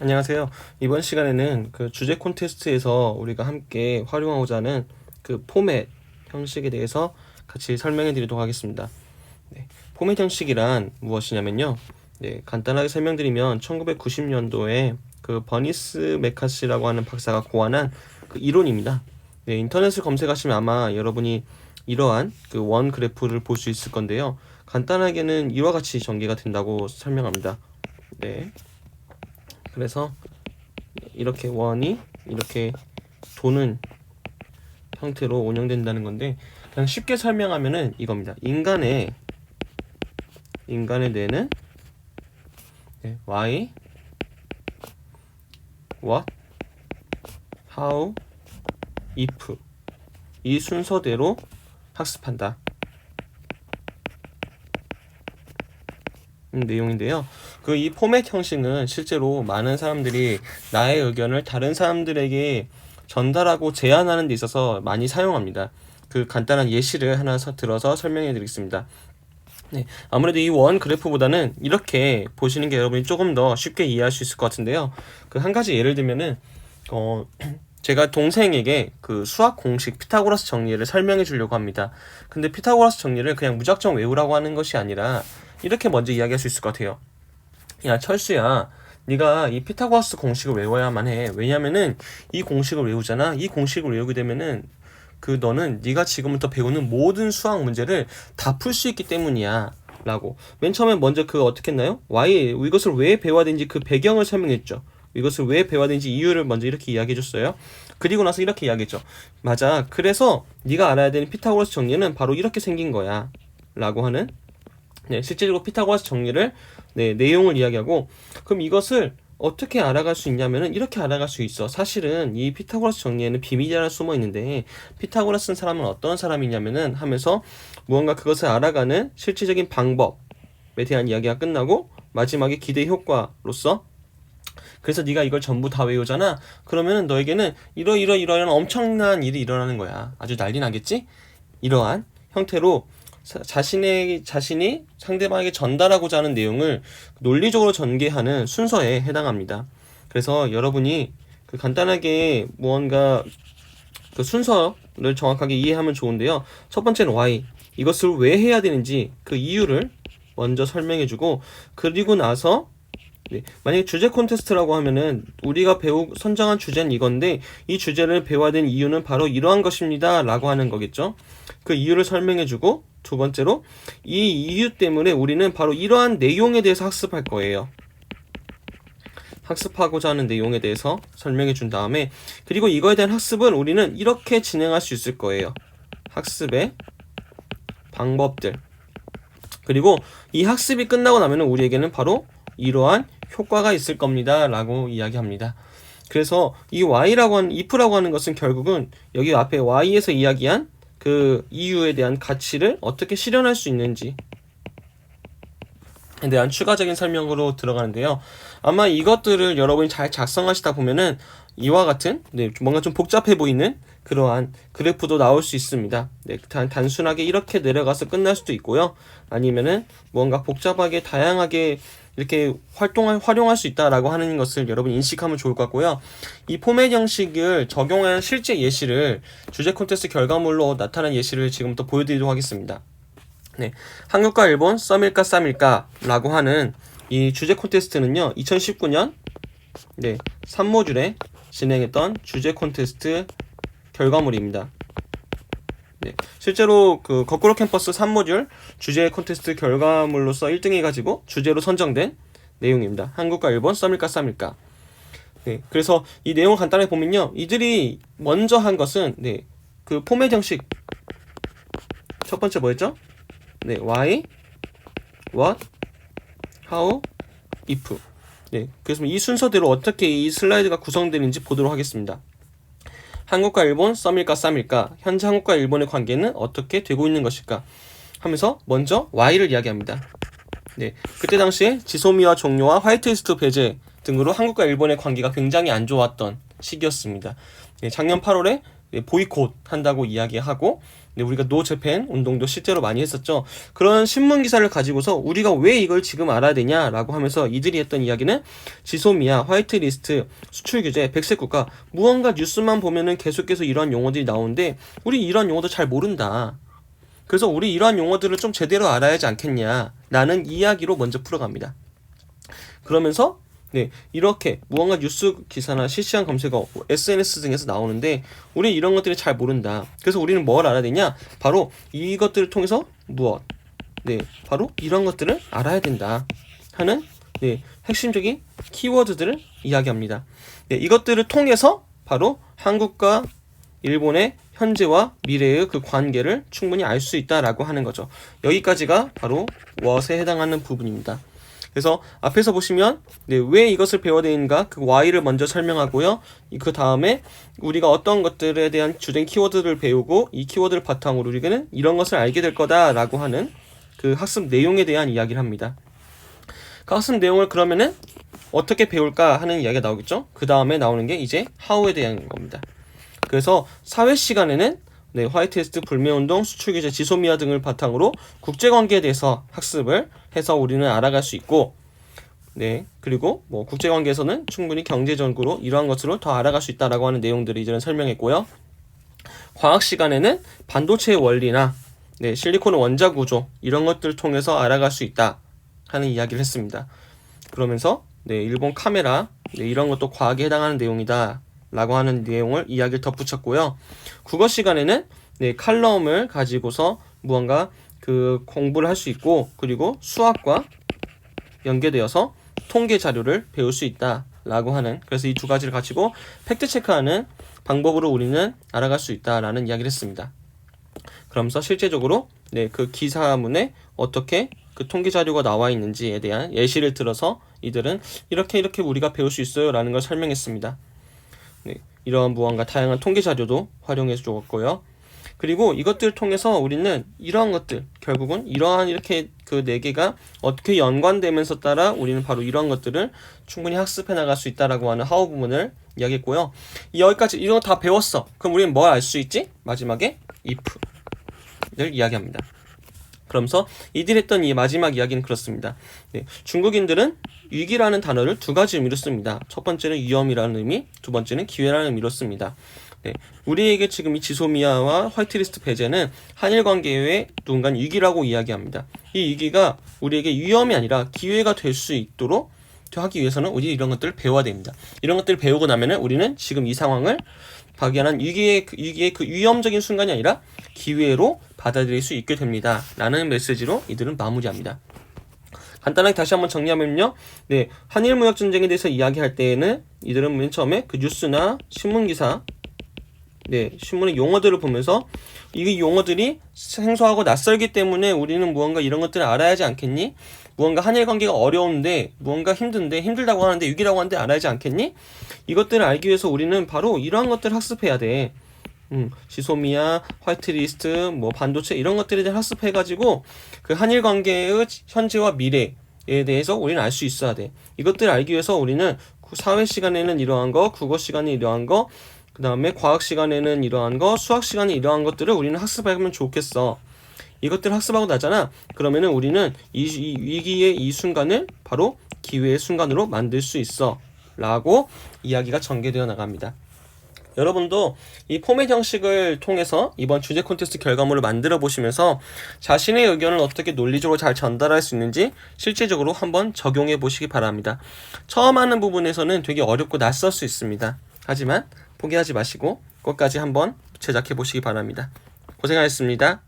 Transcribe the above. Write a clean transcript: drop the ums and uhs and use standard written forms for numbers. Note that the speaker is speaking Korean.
안녕하세요. 이번 시간에는 그 주제 콘테스트에서 우리가 함께 활용하고자 하는 그 포맷 형식에 대해서 같이 설명해 드리도록 하겠습니다. 포맷 형식이란 무엇이냐면요. 간단하게 설명드리면 1990년도에 그 버니스 메카시라고 하는 박사가 고안한 그 이론입니다. 인터넷을 검색하시면 아마 여러분이 이러한 그 원 그래프를 볼 수 있을 건데요. 간단하게는 이와 같이 전개가 된다고 설명합니다. 그래서 이렇게 원이 이렇게 도는 형태로 운영된다는 건데, 그냥 쉽게 설명하면은 이겁니다. 인간의 뇌는 why, what, how, if 이 순서대로 학습한다 내용인데요. 그 이 포맷 형식은 실제로 많은 사람들이 나의 의견을 다른 사람들에게 전달하고 제안하는 데 있어서 많이 사용합니다. 그 간단한 예시를 하나 들어서 설명해 드리겠습니다. 아무래도 이 원 그래프보다는 이렇게 보시는 게 여러분이 조금 더 쉽게 이해할 수 있을 것 같은데요. 그 한 가지 예를 들면은 제가 동생에게 그 수학 공식 피타고라스 정리를 설명해 주려고 합니다. 근데 피타고라스 정리를 그냥 무작정 외우라고 하는 것이 아니라 이렇게 먼저 이야기할 수 있을 것 같아요. 야, 철수야, 네가 이 피타고라스 공식을 외워야만 해. 왜냐면은 이 공식을 외우잖아. 이 공식을 외우게 되면은 그 너는 네가 지금부터 배우는 모든 수학 문제를 다 풀 수 있기 때문이야 라고. 맨 처음에 먼저 그 어떻게 했나요? 이것을 왜 배워야 되는지 그 배경을 설명했죠. 이것을 왜 배워야 되는지 이유를 먼저 이렇게 이야기해 줬어요. 그리고 나서 이렇게 이야기했죠. 맞아, 그래서 네가 알아야 되는 피타고라스 정리는 바로 이렇게 생긴 거야 라고 하는, 실제로 피타고라스 정리를 내용을 이야기하고, 그럼 이것을 어떻게 알아갈 수 있냐면은 이렇게 알아갈 수 있어. 사실은 이 피타고라스 정리에는 비밀이 하나 숨어 있는데, 피타고라스는 사람은 어떤 사람이냐면은 하면서 무언가 그것을 알아가는 실질적인 방법에 대한 이야기가 끝나고, 마지막에 기대 효과로서, 그래서 네가 이걸 전부 다 외우잖아. 그러면은 너에게는 이러한 엄청난 일이 일어나는 거야. 아주 난리 나겠지? 이러한 형태로 자신이 상대방에게 전달하고자 하는 내용을 논리적으로 전개하는 순서에 해당합니다. 그래서 여러분이 그 간단하게 무언가 그 순서를 정확하게 이해하면 좋은데요. 첫 번째는 why, 이것을 왜 해야 되는지 그 이유를 먼저 설명해주고, 그리고 나서 만약에 주제 콘테스트라고 하면은 우리가 선정한 주제는 이건데, 이 주제를 배워야 되는 이유는 바로 이러한 것입니다 라고 하는 거겠죠. 그 이유를 설명해주고, 두 번째로 이 이유 때문에 우리는 바로 이러한 내용에 대해서 학습할 거예요. 학습하고자 하는 내용에 대해서 설명해 준 다음에, 그리고 이거에 대한 학습은 우리는 이렇게 진행할 수 있을 거예요. 학습의 방법들. 그리고 이 학습이 끝나고 나면 우리에게는 바로 이러한 효과가 있을 겁니다 라고 이야기합니다. 그래서 이 if라고 하는 것은 결국은 여기 앞에 y에서 이야기한 그 이유에 대한 가치를 어떻게 실현할 수 있는지에 대한 추가적인 설명으로 들어가는데요. 아마 이것들을 여러분이 잘 작성하시다 보면은 이와 같은 뭔가 좀 복잡해 보이는 그러한 그래프도 나올 수 있습니다. 단순하게 이렇게 내려가서 끝날 수도 있고요. 아니면은 뭔가 복잡하게 다양하게 이렇게 활용할 수 있다라고 하는 것을 여러분 인식하면 좋을 것 같고요. 이 포맷 형식을 적용한 실제 예시를, 주제 콘테스트 결과물로 나타난 예시를 지금부터 보여드리도록 하겠습니다. 한국과 일본 썸일까 쌈일까 라고 하는 이 주제 콘테스트는요, 2019년 3모듈에 진행했던 주제 콘테스트 결과물입니다. 실제로 그 거꾸로 캠퍼스 3모듈 주제 콘테스트 결과물로서 1등 해가지고 주제로 선정된 내용입니다. 한국과 일본 썸일까 쌈일까. 그래서 이 내용을 간단하게 보면요, 이들이 먼저 한 것은 그 포맷 형식, 첫 번째 뭐였죠? why, what, how, if. 그래서 이 순서대로 어떻게 이 슬라이드가 구성되는지 보도록 하겠습니다. 한국과 일본 썸일까 쌈일까, 현재 한국과 일본의 관계는 어떻게 되고 있는 것일까 하면서 먼저 Y를 이야기합니다. 그때 당시에 지소미아 종료와 화이트리스트 배제 등으로 한국과 일본의 관계가 굉장히 안 좋았던 시기였습니다. 작년 8월에 보이콧 한다고 이야기하고, 우리가 노 재팬 운동도 실제로 많이 했었죠. 그런 신문 기사를 가지고서 우리가 왜 이걸 지금 알아야 되냐라고 하면서 이들이 했던 이야기는 지소미아, 화이트리스트, 수출 규제, 백색 국가, 무언가 뉴스만 보면은 계속해서 이러한 용어들이 나오는데 우리 이러한 용어도 잘 모른다. 그래서 우리 이러한 용어들을 좀 제대로 알아야 하지 않겠냐라는 이야기로 먼저 풀어갑니다. 그러면서 이렇게 무언가 뉴스 기사나 실시간 검색어, SNS 등에서 나오는데 우리 이런 것들이 잘 모른다. 그래서 우리는 뭘 알아야 되냐? 바로 이것들을 통해서 무엇? 바로 이런 것들을 알아야 된다 하는 핵심적인 키워드들을 이야기합니다. 이것들을 통해서 바로 한국과 일본의 현재와 미래의 그 관계를 충분히 알 수 있다라고 하는 거죠. 여기까지가 바로 what에 해당하는 부분입니다. 그래서 앞에서 보시면 왜 이것을 배워야 되는가 그 why를 먼저 설명하고요. 그 다음에 우리가 어떤 것들에 대한 주된 키워드를 배우고 이 키워드를 바탕으로 우리는 이런 것을 알게 될 거다라고 하는 그 학습 내용에 대한 이야기를 합니다. 그 학습 내용을 그러면은 어떻게 배울까 하는 이야기가 나오겠죠. 그 다음에 나오는 게 이제 how에 대한 겁니다. 그래서 사회 시간에는 화이트리스트, 불매운동, 수출규제, 지소미아 등을 바탕으로 국제관계에 대해서 학습을 해서 우리는 알아갈 수 있고, 그리고 국제관계에서는 충분히 경제적으로 이러한 것으로 더 알아갈 수 있다라고 하는 내용들을 이제는 설명했고요. 과학 시간에는 반도체의 원리나 실리콘의 원자 구조 이런 것들을 통해서 알아갈 수 있다 하는 이야기를 했습니다. 그러면서 일본 카메라 이런 것도 과학에 해당하는 내용이다 라고 하는 내용을 이야기를 덧붙였고요. 국어 시간에는 칼럼을 가지고서 무언가 그 공부를 할 수 있고, 그리고 수학과 연계되어서 통계 자료를 배울 수 있다 라고 하는, 그래서 이 두 가지를 가지고 팩트 체크하는 방법으로 우리는 알아갈 수 있다라는 이야기를 했습니다. 그러면서 실제적으로 그 기사문에 어떻게 그 통계 자료가 나와 있는지에 대한 예시를 들어서 이들은 이렇게 우리가 배울 수 있어요 라는 걸 설명했습니다. 이런 무언가 다양한 통계 자료도 활용해 주었고요. 그리고 이것들을 통해서 우리는 이러한 것들, 결국은 이러한 이렇게 그 4개가 어떻게 연관되면서 따라 우리는 바로 이러한 것들을 충분히 학습해 나갈 수 있다라고 하는 how 부분을 이야기했고요. 여기까지 이런 거 다 배웠어. 그럼 우리는 뭘 알 수 있지? 마지막에 if를 이야기합니다. 그러면서 이들이 했던 이 마지막 이야기는 그렇습니다. 중국인들은 위기라는 단어를 두 가지 의미로 씁니다. 첫 번째는 위험이라는 의미, 두 번째는 기회라는 의미로 씁니다. 우리에게 지금 이 지소미아와 화이트리스트 배제는 한일 관계의 누군가 위기라고 이야기합니다. 이 위기가 우리에게 위험이 아니라 기회가 될 수 있도록 하기 위해서는 우리 이런 것들을 배워야 됩니다. 이런 것들을 배우고 나면은 우리는 지금 이 상황을 발견한 위기의 그 위험적인 순간이 아니라 기회로 받아들일 수 있게 됩니다. 라는 메시지로 이들은 마무리합니다. 간단하게 다시 한번 정리하면요. 한일 무역 전쟁에 대해서 이야기할 때에는 이들은 맨 처음에 그 뉴스나 신문 기사, 신문의 용어들을 보면서 이 용어들이 생소하고 낯설기 때문에 우리는 무언가 이런 것들을 알아야 하지 않겠니? 무언가 한일 관계가 어려운데, 무언가 힘들다고 하는데, 위기라고 하는데 알아야 하지 않겠니? 이것들을 알기 위해서 우리는 바로 이러한 것들을 학습해야 돼. 지소미아, 화이트리스트, 반도체 이런 것들에 대해 학습해가지고 그 한일 관계의 현재와 미래에 대해서 우리는 알 수 있어야 돼. 이것들을 알기 위해서 우리는 사회 시간에는 이러한 거, 국어 시간에 이러한 거, 그 다음에 과학 시간에는 이러한 거, 수학 시간에 이러한 것들을 우리는 학습하면 좋겠어. 이것들을 학습하고 나잖아. 그러면은 우리는 이 위기의 이 순간을 바로 기회의 순간으로 만들 수 있어 라고 이야기가 전개되어 나갑니다. 여러분도 이 포맷 형식을 통해서 이번 주제 콘테스트 결과물을 만들어 보시면서 자신의 의견을 어떻게 논리적으로 잘 전달할 수 있는지 실제적으로 한번 적용해 보시기 바랍니다. 처음 하는 부분에서는 되게 어렵고 낯설 수 있습니다. 하지만 포기하지 마시고 끝까지 한번 제작해 보시기 바랍니다. 고생하셨습니다.